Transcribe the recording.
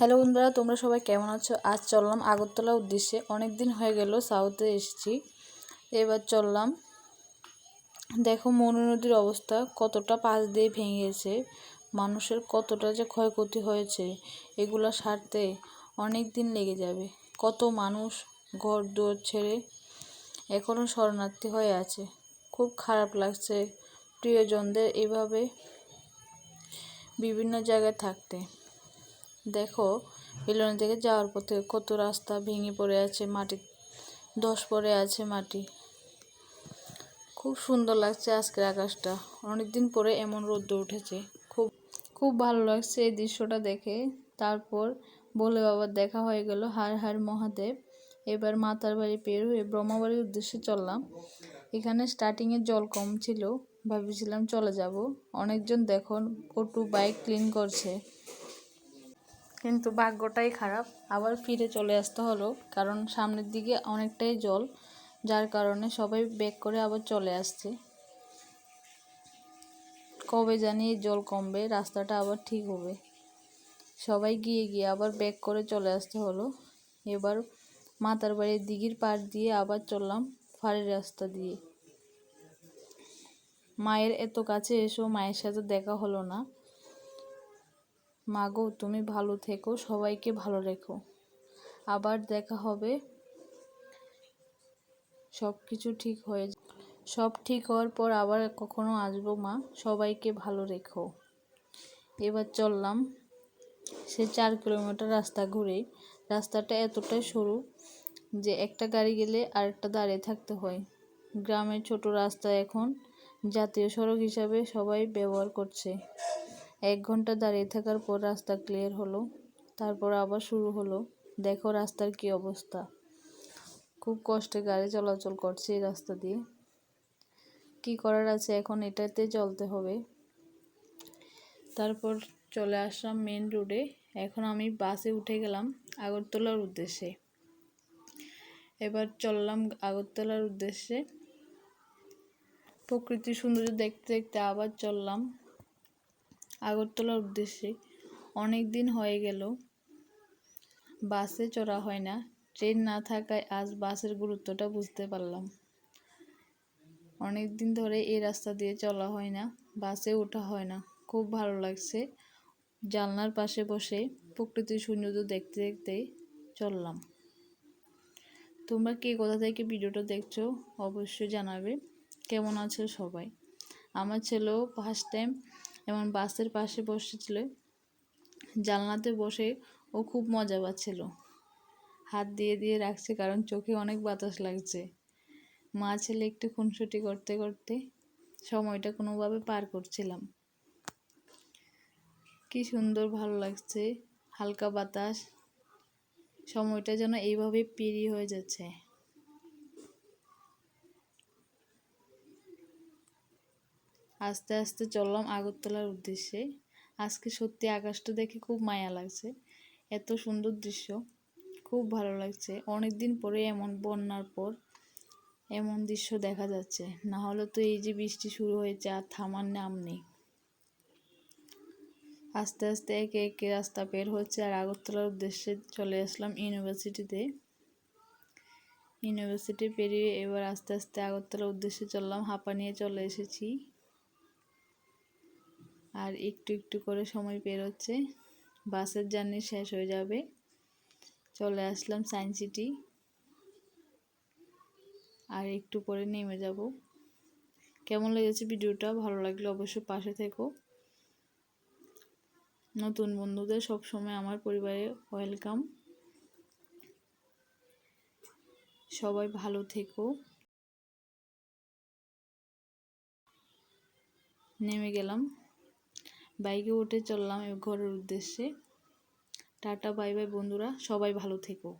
Hello বন্ধুরা, তোমরা সবাই কেমন আছো? আজ চললাম আগরতলার উদ্দেশ্যে। অনেক দিন হয়ে গেল সাউথে এসেছি, এবার চললাম। দেখো মনু নদীর অবস্থা কতটা পাশ দিয়ে ভেঙেছে, মানুষের কতটা যে ক্ষয়ক্ষতি হয়েছে, এগুলো সারতে অনেক দিন লেগে যাবে। কত মানুষ ঘর দুয়ার ছেড়ে এখনও শরণার্থী হয়ে আছে। খুব খারাপ লাগছে প্রিয়জনদের এভাবে বিভিন্ন জায়গায় থাকতে। দেখো বেলুনি থেকে যাওয়ার পথে কত রাস্তা ভেঙে পড়ে আছে, মাটি ধস পড়ে আছে মাটি। খুব সুন্দর লাগছে আজকের আকাশটা, অনেকদিন পরে এমন রোদ্র উঠেছে। খুব খুব ভালো লাগছে এই দৃশ্যটা দেখে। তারপর বলে বাবার দেখা হয়ে গেল, হার হার মহাদেব। এবার মাতার বাড়ি পের হয়ে ব্রহ্মাবাড়ির উদ্দেশ্যে চললাম। এখানে স্টার্টিংয়ে জল কম ছিল, ভাবছিলাম চলে যাব। অনেকজন দেখো কটু বাইক ক্লিন করছে, কিন্তু ভাগ্যটাই খারাপ, আবার ফিরে চলে আসতে হলো, কারণ সামনের দিকে অনেকটাই জল, যার কারণে সবাই ব্যাক করে আবার চলে আসছে। কবে জানি জল কমবে, রাস্তাটা আবার ঠিক হবে। সবাই গিয়ে গিয়ে আবার ব্যাক করে চলে আসতে হলো। এবার মাতার বাড়ির দিঘির পাড় দিয়ে আবার চললাম ফাড়ির রাস্তা দিয়ে। মায়ের এত কাছে এসো মায়ের সাথে দেখা হলো না। মা গো, তুমি ভালো থেকো, সবাইকে ভালো রেখো, আবার দেখা হবে। সব কিছু ঠিক হয়ে সব ঠিক হওয়ার পর আবার কখনো আসবো মা, সবাইকে ভালো রেখো। এবার চললাম সে 4 কিলোমিটার রাস্তা ঘুরে। রাস্তাটা এতটাই সরু যে একটা গাড়ি গেলে আরেকটা দাঁড়িয়ে থাকতে হয়। গ্রামের ছোট রাস্তা এখন জাতীয় সড়ক হিসাবে সবাই ব্যবহার করছে। 1 ঘন্টা দাঁড়িয়ে থাকার পর রাস্তা ক্লিয়ার হলো, তারপর আবার শুরু হলো। দেখো রাস্তার কি অবস্থা, খুব কষ্টে গাড়ি চলাচল করছে এই রাস্তা দিয়ে। কি করার আছে, এখন এটাতে চলতে হবে। তারপর চলে আসলাম মেন রোডে। এখন আমি বাসে উঠে গেলাম আগরতলার উদ্দেশ্যে। এবার চললাম আগরতলার উদ্দেশ্যে। প্রকৃতির সৌন্দর্য দেখতে দেখতে আবার চললাম আগরতলার উদ্দেশ্যে। অনেক দিন হয়ে গেল বাসে চড়া হয় না, ট্রেন না থাকায় আজ বাসের গুরুত্বটা বুঝতে পারলাম। অনেক দিন ধরে এই রাস্তা দিয়ে চলা হয় না, বাসে ওঠা হয় না। খুব ভালো লাগছে, জানলার পাশে বসে প্রকৃতির সৌন্দর্য দেখতে দেখতে চললাম। তোমরা কে কোথা থেকে ভিডিওটা দেখছো অবশ্যই জানাবে। কেমন আছো সবাই? আমার ছেলেও ফার্স্ট টাইম এমন বাসের পাশে বসেছিল, জানলাতে বসে ও খুব মজা পাচ্ছিল। হাত দিয়ে দিয়ে রাখছে কারণ চোখে অনেক বাতাস লাগছে। মা ছেলে একটু খুনসুটি করতে করতে সময়টা কোনোভাবে পার করছিলাম। কি সুন্দর ভালো লাগছে, হালকা বাতাস, সময়টা যেন এইভাবে পেরিয়ে হয়ে যাচ্ছে। আস্তে আস্তে চললাম আগরতলার উদ্দেশ্যে। আজকে সত্যি আকাশটা দেখে খুব মায়া লাগছে, এত সুন্দর দৃশ্য, খুব ভালো লাগছে। অনেক দিন পরে এমন বন্যার পর এমন দৃশ্য দেখা যাচ্ছে, না হলে তো এই যে বৃষ্টি শুরু হয়েছে আর থামার নাম নেই। আস্তে আস্তে একে একে রাস্তা বের হচ্ছে আর আগরতলার উদ্দেশ্যে চলে আসলাম ইউনিভার্সিটিতে। ইউনিভার্সিটি পেরিয়ে এবার আস্তে আস্তে আগরতলার উদ্দেশ্যে চললাম। হাঁপানিয়ে চলে এসেছি, আর একটু একটু করে সময় পেরোচ্ছে, বাসের জার্নি শেষ হয়ে যাবে। চলে আসলাম সায়েন্স সিটি, আর একটু পরে নেমে যাব। কেমন লেগেছে ভিডিওটা? ভালো লাগলে অবশ্যই পাশে থেকো। নতুন বন্ধুদের সবসময় আমার পরিবারে ওয়েলকাম। সবাই ভালো থেকো। নেমে গেলাম, বাইকে উঠে চললাম ঘরের উদ্দেশ্যে। টাটা বাই বাই বন্ধুরা, সবাই ভালো থেকো।